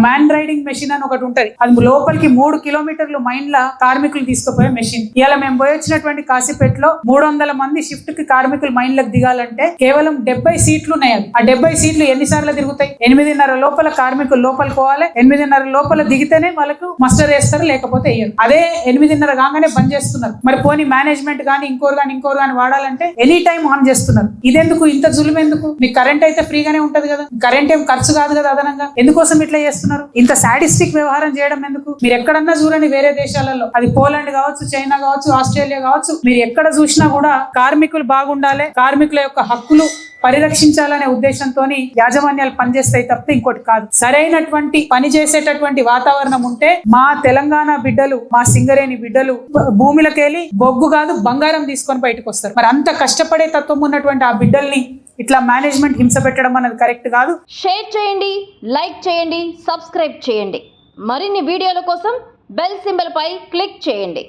Man riding machine అని ఒకటి ఉంటది. అది లోపలికి 3 కిలోమీటర్లు మైండ్ల కార్మికులు తీసుకుపోయే మెషిన్. ఇలా మేము పోయి వచ్చినటువంటి కాశీపేటలో 300 మంది షిఫ్ట్ కి కార్మికులు మైండ్లకు దిగాలంటే కేవలం 70 సీట్లు ఉన్నాయి. ఆ 70 సీట్లు ఎన్నిసార్లు తిరుగుతాయి? 8:30 లోపల కార్మికులు లోపలికి పోవాలి. 8:30 లోపల దిగితేనే వాళ్ళకు మస్టర్ వేస్తారు, లేకపోతే వేయరు. అదే 8:30 కాగానే బంద్ చేస్తున్నారు. మరి పోనీ మేనేజ్మెంట్ గానీ ఇంకోరు గానీ వాడాలంటే ఎనీ టైం ఆన్ చేస్తున్నారు. ఇదెందుకు? ఇంత జులుము ఎందుకు? మీకు కరెంట్ అయితే ఫ్రీగానే ఉంటది కదా, కరెంట్ ఏం ఖర్చు కాదు కదా అదనంగా. ఎందుకోసం ఇట్లా చేస్తున్నారు? ఇంత సాడిస్టిక్ వ్యవహారం చేయడం ఎందుకు? మీరు ఎక్కడన్నా చూడండి, వేరే దేశాలలో, అది పోలాండ్ కావచ్చు, చైనా కావచ్చు, ఆస్ట్రేలియా కావచ్చు, మీరు ఎక్కడ చూసినా కూడా కార్మికులు బాగుండాలి, కార్మికుల యొక్క హక్కులు పరిరక్షించాలనే ఉద్దేశంతో యాజమాన్యాలు పనిచేస్తాయి తప్ప ఇంకోటి కాదు. సరైనటువంటి పని చేసేటటువంటి వాతావరణం ఉంటే మా తెలంగాణ బిడ్డలు, మా సింగరేణి బిడ్డలు భూమిలోకెళ్ళి బొగ్గు కాదు బంగారం తీసుకొని బయటకు వస్తారు. మరి అంత కష్టపడే తత్వం ఉన్నటువంటి ఆ బిడ్డల్ని ఇట్లా మేనేజ్మెంట్ హింస పెట్టడం అనేది కరెక్ట్ కాదు. షేర్ చేయండి, లైక్ చేయండి, సబ్స్క్రైబ్ చేయండి. మరిన్ని వీడియోల కోసం బెల్ సింబల్ పై క్లిక్ చేయండి.